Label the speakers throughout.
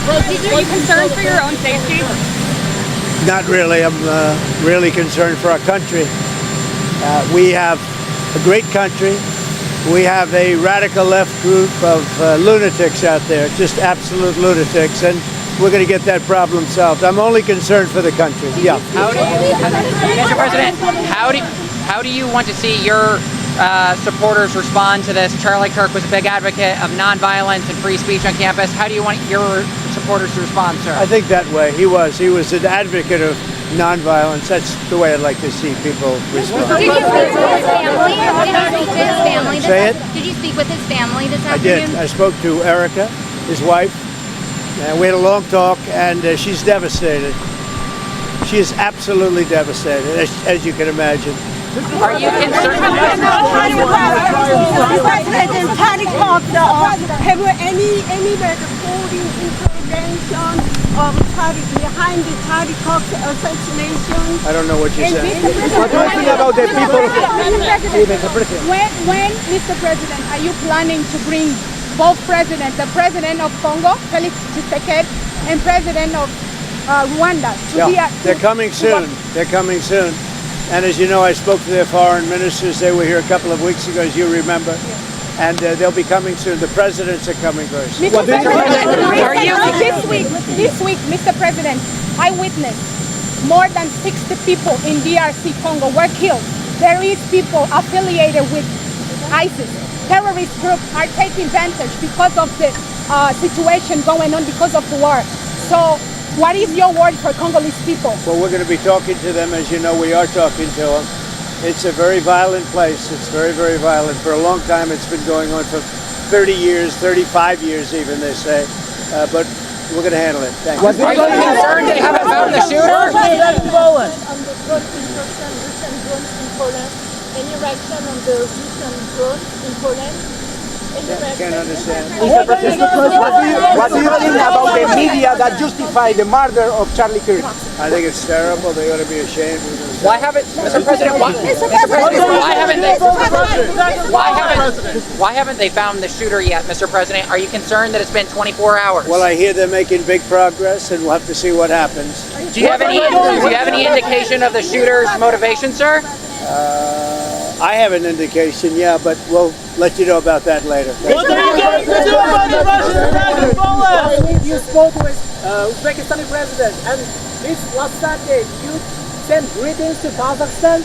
Speaker 1: Are you concerned for your own safety?
Speaker 2: Not really. I'm really concerned for our country. We have a great country. We have a radical left group of lunatics out there, just absolute lunatics, and we're going to get that problem solved. I'm only concerned for the country. Yeah.
Speaker 3: Mr. President, how do you want to see your supporters respond to this? Charlie Kirk was a big advocate of nonviolence and free speech on campus. How do you want your supporters to respond, sir?
Speaker 2: I think that way. He was an advocate of nonviolence. That's the way I'd like to see people respond.
Speaker 4: Did you speak with his family?
Speaker 2: Say it?
Speaker 4: Did you speak with his family this
Speaker 2: I
Speaker 4: afternoon?
Speaker 2: did. I spoke to Erica, his wife, and we had a long talk, and she's devastated. She is absolutely devastated, as you can imagine.
Speaker 3: Are you concerned?
Speaker 5: President Tariq have any voting intervention of Tariq behind the Tariq assassination?
Speaker 2: I don't know what you said.
Speaker 5: What do you think about the people?
Speaker 1: When, Mr. President, are you planning to bring both presidents, the president of Congo, Felix Tshisekedi, and president of Rwanda?
Speaker 2: They're coming soon. They're coming soon. And as you know, I spoke to their foreign ministers. They were here a couple of weeks ago, as you remember. And they'll be coming soon. The presidents are coming first.
Speaker 1: Mr. President, this week, Mr. President, I witnessed more than 60 people in DRC Congo were killed. There is people affiliated with ISIS. Terrorist groups are taking advantage because of the situation going on because of the war. So what is your word for Congolese people?
Speaker 2: Well, we're going to be talking to them. As you know, we are talking to them. It's a very violent place. It's very, very violent. For a long time, it's been going on for 30 years, 35 years even, they say. But we're going to handle it. Thank you.
Speaker 3: Are you concerned they haven't found the shooter?
Speaker 5: Any reaction on the Russian drones in Poland?
Speaker 2: I can't understand.
Speaker 6: Mr. President, what do you think about the media that justify the murder of Charlie Kirk?
Speaker 2: I think it's terrible. They ought to be ashamed.
Speaker 3: Why haven't, Mr. President, why haven't they found the shooter yet, Mr. President? Are you concerned that it's been 24 hours?
Speaker 2: Well, I hear they're making big progress, and we'll have to see what happens.
Speaker 3: Do you have any indication of the shooter's motivation, sir?
Speaker 2: I have an indication, yeah, but we'll let you know about that later.
Speaker 7: What are you going to do about the Russian attack in Poland?
Speaker 6: You spoke with Uzbekistani president, and this last Saturday you sent greetings to Kazakhstan.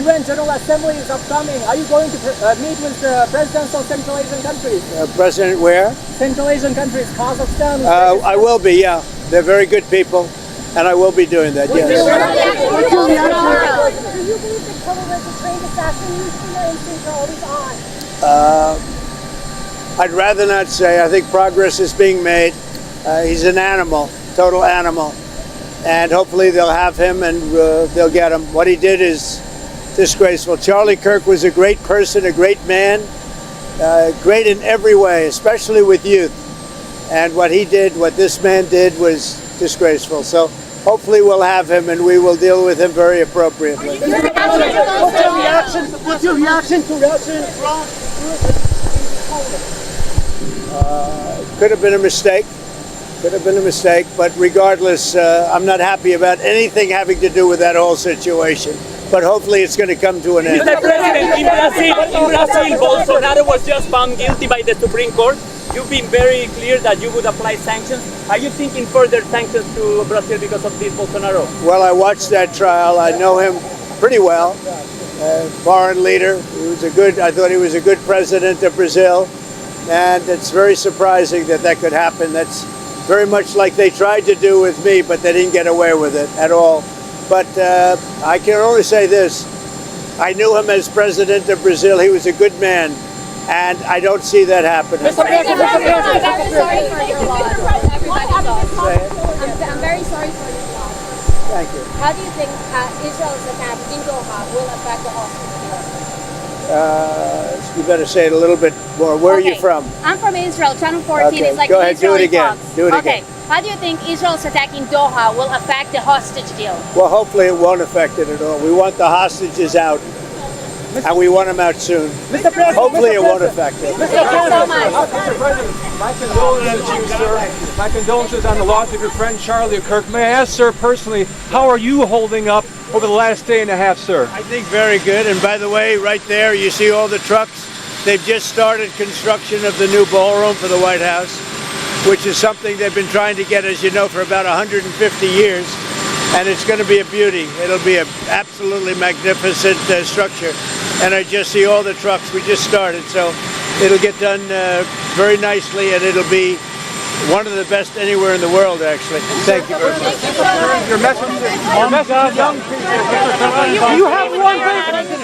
Speaker 6: UN General Assembly is upcoming. Are you going to meet with the presidents of Central Asian countries?
Speaker 2: President where?
Speaker 6: Central Asian countries, Kazakhstan.
Speaker 2: I will be, yeah. They're very good people, and I will be doing that, yes.
Speaker 5: Do you believe that Congo was a trained assassin? Your instincts are always on.
Speaker 2: I'd rather not say. I think progress is being made. He's an animal, total animal. And hopefully they'll have him and they'll get him. What he did is disgraceful. Charlie Kirk was a great person, a great man, great in every way, especially with youth. And what he did, what this man did, was disgraceful. So hopefully we'll have him and we will deal with him very appropriately.
Speaker 6: What's your reaction to Russian drones?
Speaker 2: Could have been a mistake. Could have been a mistake, but regardless, I'm not happy about anything having to do with that whole situation. But hopefully it's going to come to an end.
Speaker 7: Mr. President, in Brazil, Bolsonaro was just found guilty by the Supreme Court. You've been very clear that you would apply sanctions. Are you thinking further sanctions to Brazil because of this Bolsonaro?
Speaker 2: Well, I watched that trial. I know him pretty well. Foreign leader. I thought he was a good president of Brazil. And it's very surprising that that could happen. That's very much like they tried to do with me, but they didn't get away with it at all. But I can only say this. I knew him as president of Brazil. He was a good man. And I don't see that happening.
Speaker 4: I'm very sorry for your loss. Everybody's lost. I'm very sorry for your loss.
Speaker 2: Thank you.
Speaker 4: How do you think Israel's attack in Doha will affect the hostage
Speaker 2: You better say it a little bit more. Where are you from?
Speaker 4: I'm from Israel. Channel 14 is like
Speaker 2: go ahead, do it
Speaker 4: Israeli
Speaker 2: again.
Speaker 4: Fox.
Speaker 2: Do it
Speaker 4: Okay.
Speaker 2: again.
Speaker 4: How do you think Israel's attack in Doha will affect the hostage deal?
Speaker 2: Well, hopefully it won't affect it at all. We want the hostages out. and we want him out soon.
Speaker 6: Mr. President,
Speaker 2: Hopefully it
Speaker 6: Mr.
Speaker 2: won't
Speaker 6: President.
Speaker 2: affect him.
Speaker 6: Mr. President,
Speaker 8: Mr. President, my condolences to you, sir. My condolences on the loss of your friend Charlie Kirk. May I ask, sir, personally, how are you holding up over the last day and a half, sir?
Speaker 2: I think very good. And by the way, right there, you see all the trucks. They've just started construction of the new ballroom for the White House, which is something they've been trying to get, as you know, for about 150 years. And it's going to be a beauty. It'll be an absolutely magnificent structure. And I just see all the trucks. We just started, so it'll get done very nicely, and it'll be one of the best anywhere in the world, actually. Thank you very much.
Speaker 8: Your message to young people.
Speaker 9: You have one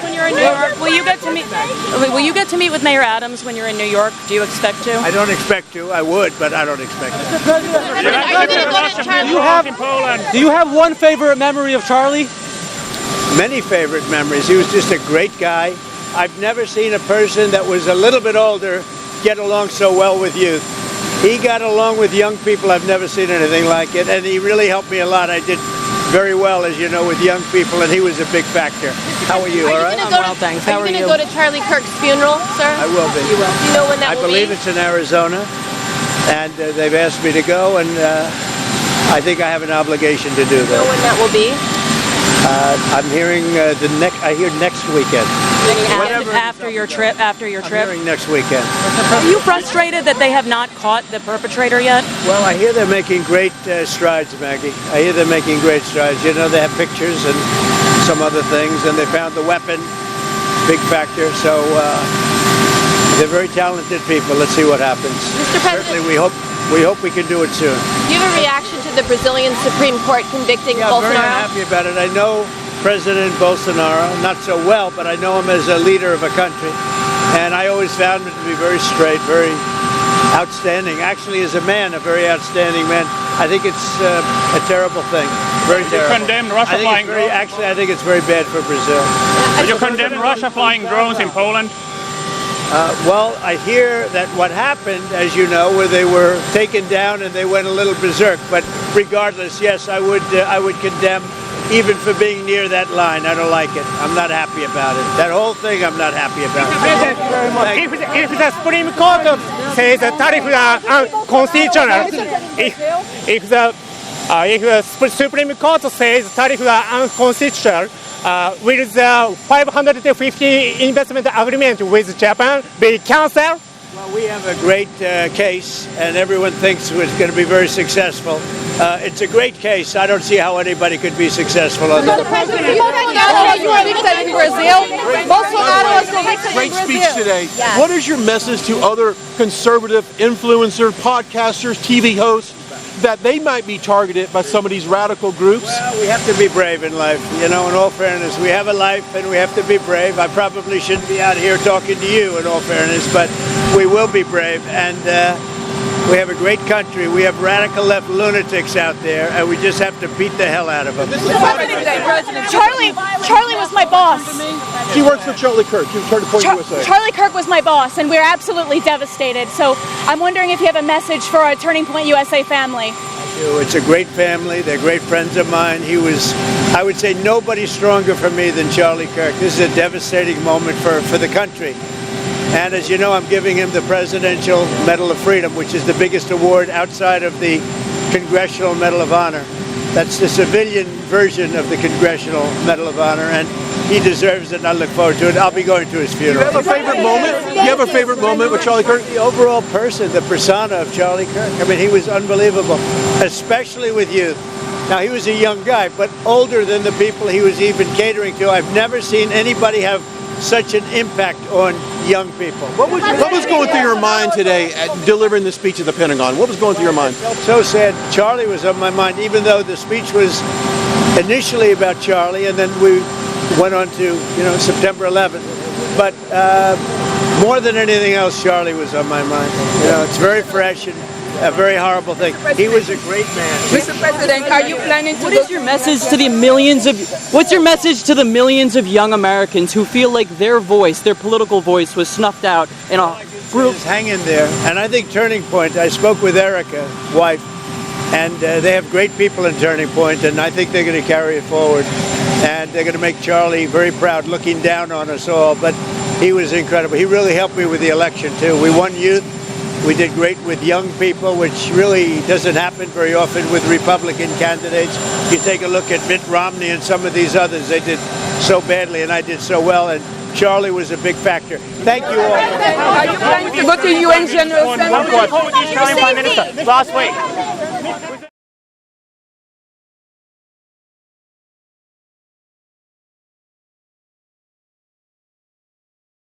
Speaker 9: when you're in New York. Will you get to meet with Mayor Adams when you're in New York? Do you expect to?
Speaker 2: I don't expect to. I would, but I don't expect to.
Speaker 6: Do you have one favorite memory of Charlie?
Speaker 2: Many favorite memories. He was just a great guy. I've never seen a person that was a little bit older get along so well with youth. He got along with young people. I've never seen anything like it, and he really helped me a lot. I did very well, as you know, with young people, and he was a big factor. How are you? All right?
Speaker 9: Well, thanks. How are you?
Speaker 4: Are you going to go to Charlie Kirk's funeral, sir?
Speaker 2: I will be.
Speaker 4: You will. Do you know when that
Speaker 2: I
Speaker 4: will
Speaker 2: believe
Speaker 4: be?
Speaker 2: it's in Arizona, and they've asked me to go, and I think I have an obligation to do
Speaker 4: Do you know
Speaker 2: that.
Speaker 4: when that will be?
Speaker 2: I'm hearing I hear next weekend.
Speaker 9: After your trip.
Speaker 2: I'm hearing next weekend.
Speaker 9: Are you frustrated that they have not caught the perpetrator yet?
Speaker 2: Well, I hear they're making great strides, Maggie. I hear they're making great strides. You know, they have pictures and some other things, and they found the weapon, big factor. So they're very talented people. Let's see what happens.
Speaker 4: Mr. President,
Speaker 2: Certainly, we hope we can do it soon.
Speaker 4: do you have a reaction to the Brazilian Supreme Court convicting
Speaker 2: Yeah, I'm very
Speaker 4: Bolsonaro?
Speaker 2: happy about it. I know President Bolsonaro, not so well, but I know him as a leader of a country. And I always found him to be very straight, very outstanding. Actually, as a man, a very outstanding man. I think it's a terrible thing. Very terrible.
Speaker 10: Condemn Russia flying drones?
Speaker 2: Actually, I think it's very bad for Brazil.
Speaker 10: Would you condemn Russia flying drones in Poland?
Speaker 2: Well, I hear that what happened, as you know, where they were taken down and they went a little berserk. But regardless, yes, I would condemn, even for being near that line. I don't like it. I'm not happy about it. That whole thing, I'm not happy about it.
Speaker 6: If the Supreme Court says the tariffs are unconstitutional, if the Supreme Court says tariffs are unconstitutional, will the 550 investment agreement with Japan be cancelled?
Speaker 2: Well, we have a great case, and everyone thinks it's going to be very successful. It's a great case. I don't see how anybody could be successful on that.
Speaker 11: Great speech today. What is your message to other conservative influencer, podcasters, TV hosts that they might be targeted by some of these radical groups?
Speaker 2: Well, we have to be brave in life. You know, in all fairness, we have a life and we have to be brave. I probably shouldn't be out here talking to you, in all fairness, but we will be brave. And we have a great country. We have radical left lunatics out there, and we just have to beat the hell out of them.
Speaker 1: Charlie was my boss.
Speaker 11: She works for Charlie Kirk. She was Turning Point USA.
Speaker 1: Charlie Kirk was my boss, and we're absolutely devastated. So I'm wondering if you have a message for our Turning Point USA family.
Speaker 2: It's a great family. They're great friends of mine. He was, I would say, nobody stronger for me than Charlie Kirk. This is a devastating moment for the country. And as you know, I'm giving him the Presidential Medal of Freedom, which is the biggest award outside of the Congressional Medal of Honor. That's the civilian version of the Congressional Medal of Honor, and he deserves it, and I look forward to it. I'll be going to his
Speaker 11: Do you
Speaker 2: funeral.
Speaker 11: have a favorite moment? Do you have a favorite moment with Charlie Kirk?
Speaker 2: The overall person, the persona of Charlie Kirk. I mean, he was unbelievable, especially with youth. Now, he was a young guy, but older than the people he was even catering to. I've never seen anybody have such an impact on young people.
Speaker 11: What was going through your mind today at delivering the speech at the Pentagon? What was going through your mind?
Speaker 2: So sad. Charlie was on my mind, even though the speech was initially about Charlie, and then we went on to, September 11th. But more than anything else, Charlie was on my mind. It's very fresh and a very horrible thing. He was a great man.
Speaker 9: Mr. President, are you planning to? What is your message to the millions of? What's your message to the millions of young Americans who feel like their voice, their political voice, was snuffed out in a group?
Speaker 2: Just hang in there. And I think Turning Point. I spoke with Erica, wife, and they have great people in Turning Point, and I think they're going to carry it forward. and they're going to make Charlie very proud, looking down on us all. But he was incredible. He really helped me with the election too. We won youth. We did great with young people, which really doesn't happen very often with Republican candidates. You take a look at Mitt Romney and some of these others, they did so badly, and I did so well, and Charlie was a big factor. Thank you all.
Speaker 12: Are you planning to go to UN General Assembly?
Speaker 10: Prime Minister last week.